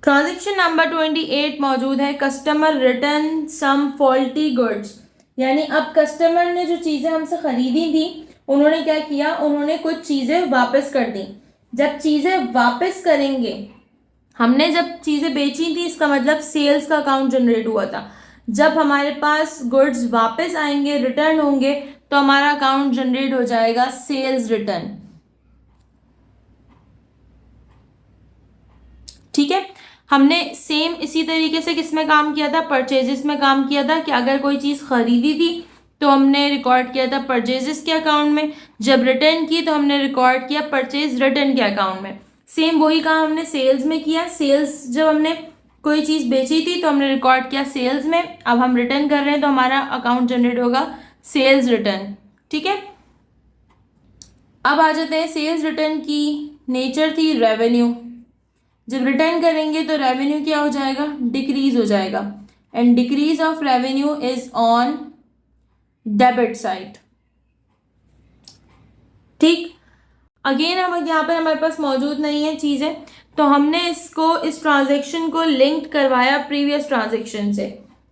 Transaction number 28 मौजूद है, customer return सम faulty goods. यानी अब कस्टमर ने जो चीज़ें हमसे ख़रीदी थी उन्होंने क्या किया, उन्होंने कुछ चीज़ें वापस कर दी। जब चीज़ें वापस करेंगे, हमने जब चीज़ें बेची थी इसका मतलब सेल्स का अकाउंट जनरेट हुआ था। जब हमारे पास गुड्स वापस आएंगे, रिटर्न होंगे, तो हमारा अकाउंट जनरेट हो जाएगा सेल्स रिटर्न। ठीक है, हमने सेम इसी तरीके से किसमें काम किया था, परचेजेस में काम किया था कि अगर कोई चीज़ खरीदी थी तो हमने रिकॉर्ड किया था परचेजेस के अकाउंट में, जब रिटर्न की तो हमने रिकॉर्ड किया परचेज रिटर्न के अकाउंट में। सेम वही काम हमने सेल्स में किया। सेल्स जब हमने कोई चीज़ बेची थी तो हमने रिकॉर्ड किया सेल्स में, अब हम रिटर्न कर रहे हैं तो हमारा अकाउंट जनरेट होगा सेल्स रिटर्न। ठीक है, अब आ जाते हैं सेल्स रिटर्न की नेचर थी रेवेन्यू। जब रिटर्न करेंगे तो रेवेन्यू क्या हो जाएगा, डिक्रीज हो जाएगा, and decrease of revenue is on debit side. ठीक, अगेन हम यहाँ पर हमारे पास मौजूद नहीं है चीज़ें, तो हमने इसको इस ट्रांजेक्शन को लिंक करवाया प्रीवियस ट्रांजेक्शन से।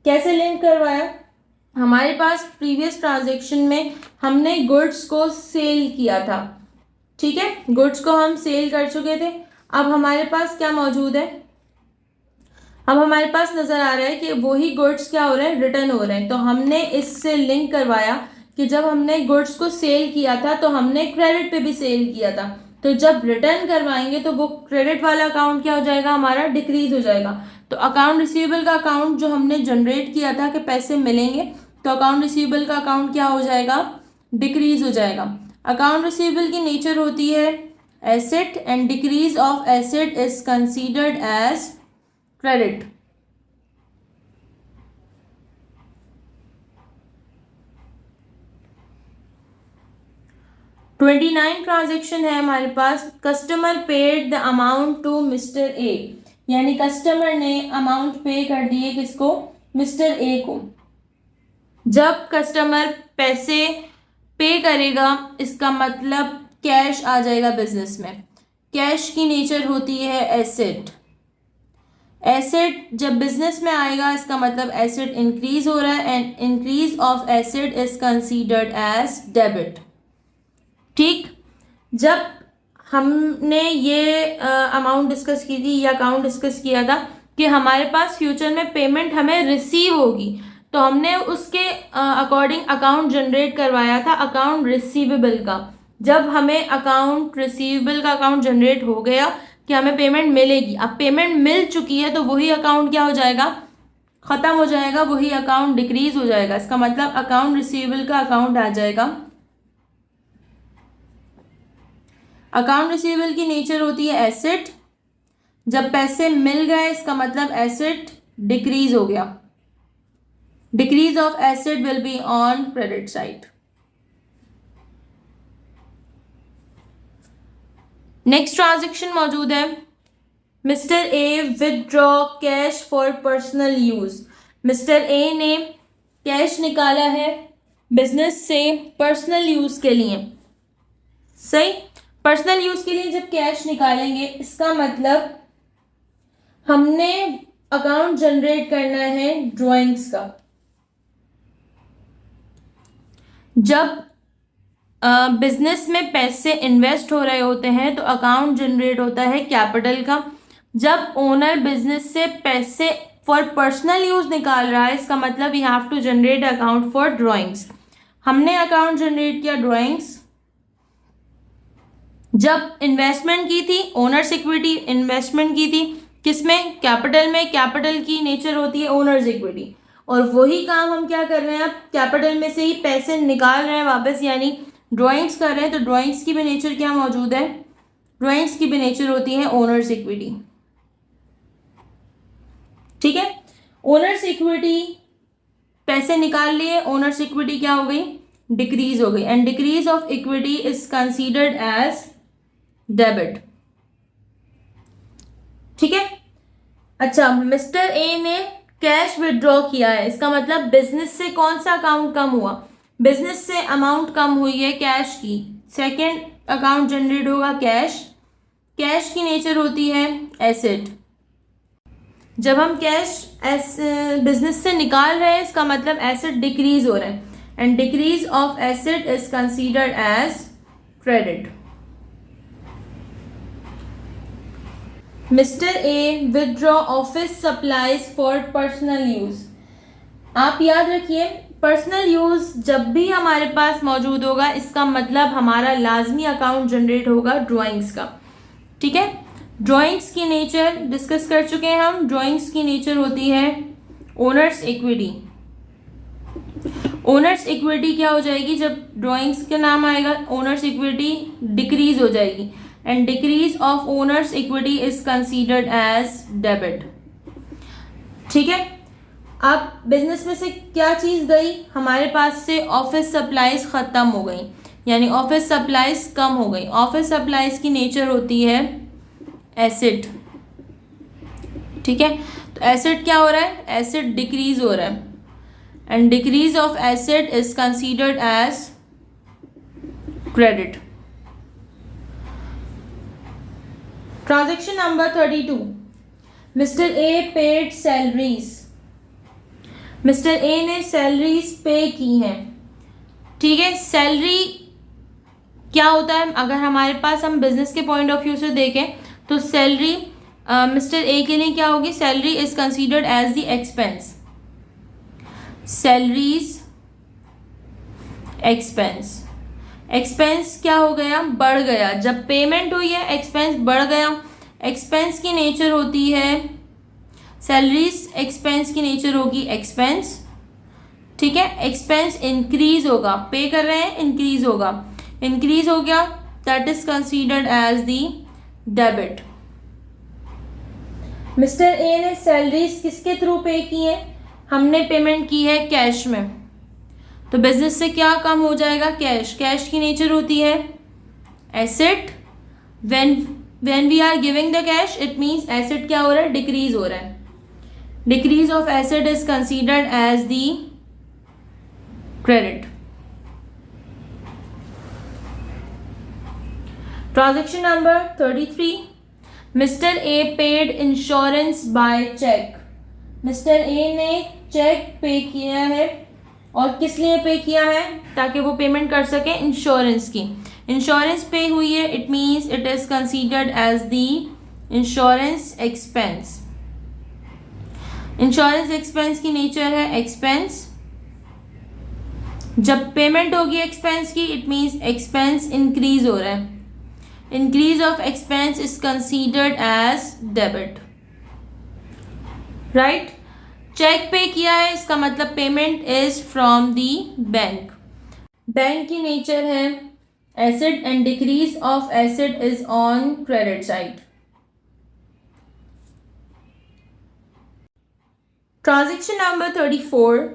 कैसे लिंक करवाया, हमारे पास प्रीवियस ट्रांजेक्शन में हमने गुड्स को सेल किया था। ठीक है, गुड्स को हम सेल कर चुके थे। अब हमारे पास क्या मौजूद है, अब हमारे पास नजर आ रहा है कि वही गुड्स क्या हो रहे हैं, रिटर्न हो रहे हैं। तो हमने इससे लिंक करवाया कि जब हमने गुड्स को सेल किया था तो हमने क्रेडिट पे भी सेल किया था, तो जब रिटर्न करवाएंगे तो वो क्रेडिट वाला अकाउंट क्या हो जाएगा, हमारा डिक्रीज हो जाएगा। तो अकाउंट रिसीवेबल का अकाउंट जो हमने जनरेट किया था कि पैसे मिलेंगे, तो अकाउंट रिसीवेबल का अकाउंट क्या हो जाएगा, डिक्रीज हो जाएगा। अकाउंट रिसीवेबल की नेचर होती है asset, and decrease of asset is considered as credit. Twenty 29 transaction है हमारे पास, customer paid the amount to mister A. यानी कस्टमर ने अमाउंट पे कर दिए किसको, मिस्टर ए को। जब कस्टमर पैसे पे करेगा इसका मतलब कैश आ जाएगा बिजनेस में। कैश की नेचर होती है एसेट। एसेट जब बिजनेस में आएगा इसका मतलब एसेट इंक्रीज हो रहा है, and increase of asset is considered as debit. ठीक, जब हमने ये अमाउंट डिस्कस की थी या अकाउंट डिस्कस किया था कि हमारे पास फ्यूचर में पेमेंट हमें रिसीव होगी, तो हमने उसके अकॉर्डिंग अकाउंट जनरेट करवाया था अकाउंट रिसीवेबल का। जब हमें अकाउंट रिसीवेबल का अकाउंट जनरेट हो गया कि हमें पेमेंट मिलेगी, अब पेमेंट मिल चुकी है तो वही अकाउंट क्या हो जाएगा, खत्म हो जाएगा, वही अकाउंट डिक्रीज हो जाएगा। इसका मतलब अकाउंट रिसीवेबल का अकाउंट आ जाएगा। अकाउंट रिसीवेबल की नेचर होती है एसेट। जब पैसे मिल गए इसका मतलब एसेट डिक्रीज हो गया। Decrease of asset will be on credit side. Next transaction मौजूद है, mister A withdraw cash for personal use. Mister A ने कैश निकाला है बिजनेस से पर्सनल यूज के लिए। सही, पर्सनल यूज के लिए जब कैश निकालेंगे इसका मतलब हमने अकाउंट जनरेट करना है ड्राइंग्स का। जब बिजनेस में पैसे इन्वेस्ट हो रहे होते हैं तो अकाउंट जनरेट होता है कैपिटल का। जब ओनर बिजनेस से पैसे फॉर पर्सनल यूज निकाल रहा है इसका मतलब you have to generate account for drawings. हमने अकाउंट जनरेट किया ड्राइंग्स। जब इन्वेस्टमेंट की थी, ओनर्स इक्विटी इन्वेस्टमेंट की थी किसमें, कैपिटल में। कैपिटल की नेचर होती है ओनर्स इक्विटी, और वही काम हम क्या कर रहे हैं, अब कैपिटल में से ही पैसे निकाल रहे हैं वापस, यानी ड्राइंग्स कर रहे हैं। तो ड्राइंग्स की भी नेचर क्या मौजूद है, ड्राइंग्स की भी नेचर होती है ओनर्स इक्विटी। ठीक है, ओनर्स इक्विटी पैसे निकाल लिए, ओनर्स इक्विटी क्या हो गई, डिक्रीज हो गई, and decrease of equity is considered as debit. ठीक है, अच्छा, मिस्टर ए ने कैश विड्रॉ किया है, इसका मतलब बिजनेस से कौन सा अकाउंट कम हुआ, बिजनेस से अमाउंट कम हुई है कैश की। सेकंड अकाउंट जनरेट होगा कैश। कैश की नेचर होती है एसेट। जब हम कैश बिजनेस से निकाल रहे हैं इसका मतलब एसेट डिक्रीज हो रहा है, and decrease of asset is considered as credit. Mister A withdraw office supplies for personal use. आप याद रखिए, पर्सनल यूज जब भी हमारे पास मौजूद होगा इसका मतलब हमारा लाजमी अकाउंट जनरेट होगा ड्राइंग्स का। ठीक है, ड्राइंग्स की नेचर डिस्कस कर चुके हैं हम। ड्राइंग्स की नेचर होती है ओनर्स इक्विटी। ओनर्स इक्विटी क्या हो जाएगी, जब ड्राइंग्स का नाम आएगा ओनर्स इक्विटी डिक्रीज हो जाएगी, and decrease of owners equity is considered as debit. ठीक है, अब बिजनेस में से क्या चीज गई, हमारे पास से ऑफिस सप्लाईज खत्म हो गई, यानी ऑफिस सप्लाईज कम हो गई। ऑफिस सप्लाईज की नेचर होती है एसेट। ठीक है, तो एसेट क्या हो रहा है, एसेट डिक्रीज हो रहा है, and decrease of asset is considered as credit. Transaction number 32, mister A paid salaries. Mister A ने सैलरीज पे की हैं। ठीक है, सैलरी क्या होता है, अगर हमारे पास हम बिजनेस के पॉइंट ऑफ व्यू से देखें तो सैलरी मिस्टर ए के लिए क्या होगी, salary is considered as the expense. Salaries expense, expense क्या हो गया, बढ़ गया। जब पेमेंट हुई है एक्सपेंस बढ़ गया। एक्सपेंस की नेचर होती है, सैलरीज एक्सपेंस की नेचर होगी एक्सपेंस। ठीक है, एक्सपेंस इंक्रीज होगा, पे कर रहे हैं इंक्रीज होगा, इंक्रीज हो गया, that is considered as the debit. Mister A ने सैलरीज किसके थ्रू पे की है, हमने पेमेंट की है कैश में, तो बिजनेस से क्या कम हो जाएगा, कैश। कैश की नेचर होती है asset. When we are giving the cash it means asset क्या हो रहा है, डिक्रीज हो रहा है। Decrease of asset is considered as the credit. Transaction number 33, mister A paid insurance by cheque. Mister A ने चेक पे किया है, और किस लिए पे किया है, ताकि वो पेमेंट कर सके इंश्योरेंस की। इंश्योरेंस पे हुई है, it means it is considered as the insurance expense. Insurance expense की नेचर है एक्सपेंस। जब पेमेंट होगी एक्सपेंस की इट मीन्स एक्सपेंस इंक्रीज हो रहा है, increase of expense is considered as debit. Right, cheque pay किया है इसका मतलब payment is from the bank. Bank की नेचर है asset, and decrease of asset is on credit side. Transaction number 34,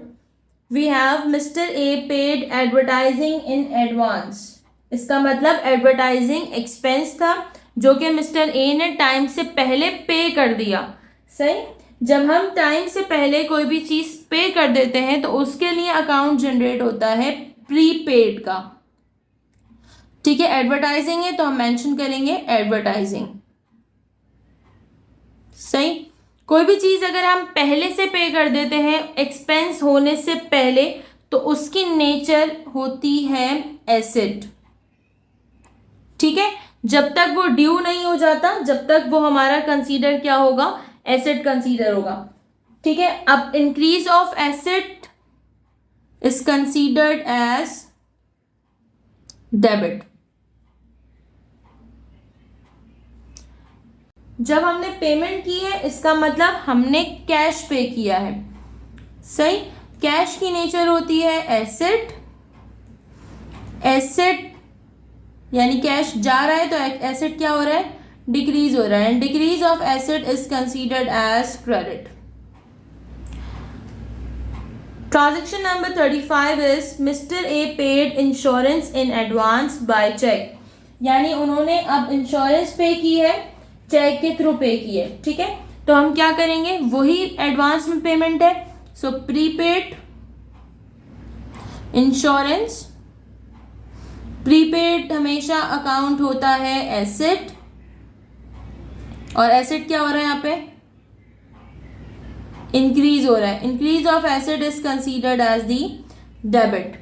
we have mister A paid advertising in advance. इसका मतलब advertising expense था जो कि मिस्टर ए ने टाइम से पहले पे कर दिया। सही, जब हम टाइम से पहले कोई भी चीज पे कर देते हैं तो उसके लिए अकाउंट जनरेट होता है प्रीपेड का। ठीक है, एडवर्टाइजिंग है तो हम मेंशन करेंगे एडवर्टाइजिंग। सही, कोई भी चीज अगर हम पहले से पे कर देते हैं एक्सपेंस होने से पहले तो उसकी नेचर होती है एसेट। ठीक है, जब तक वो ड्यू नहीं हो जाता जब तक वो हमारा कंसीडर क्या होगा, एसेट कंसीडर होगा। ठीक है, अब increase of asset is considered as debit. जब हमने पेमेंट की है इसका मतलब हमने कैश पे किया है। सही, कैश की नेचर होती है एसेट। एसेट यानी कैश जा रहा है तो एसेट क्या हो रहा है, डिक्रीज हो रहा है, and decrease of asset is considered as credit. Transaction number 35 is mister A paid insurance in advance by cheque. यानी उन्होंने अब इंश्योरेंस पे की है, चेक के थ्रू पे की है। ठीक है, तो हम क्या करेंगे, वही एडवांस में पेमेंट है, सो प्रीपेड इंश्योरेंस। प्रीपेड हमेशा अकाउंट होता है एसेट, और एसेट क्या हो रहा है यहाँ पे, इंक्रीज हो रहा है, increase of asset is considered as the debit.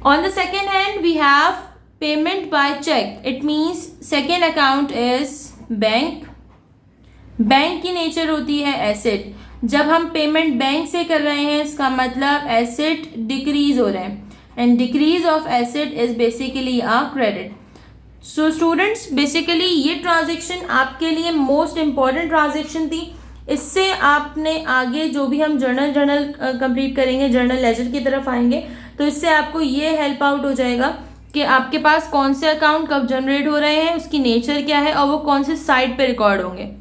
On the second hand, we have payment by check. It means second account is bank. Bank की नेचर होती है एसेट. जब हम पेमेंट बैंक से कर रहे हैं इसका मतलब एसेट डिक्रीज हो रहे हैं, and decrease of asset is basically a credit. So students, basically ये ट्रांजेक्शन आपके लिए मोस्ट इम्पॉर्टेंट ट्रांजेक्शन थी. इससे आपने आगे जो भी हम जर्नल कंप्लीट करेंगे, जर्नल लेजर की तरफ आएंगे, तो इससे आपको ये हेल्प आउट हो जाएगा कि आपके पास कौन से अकाउंट कब जनरेट हो रहे हैं, उसकी नेचर क्या है और वो कौन से साइट पे रिकॉर्ड होंगे.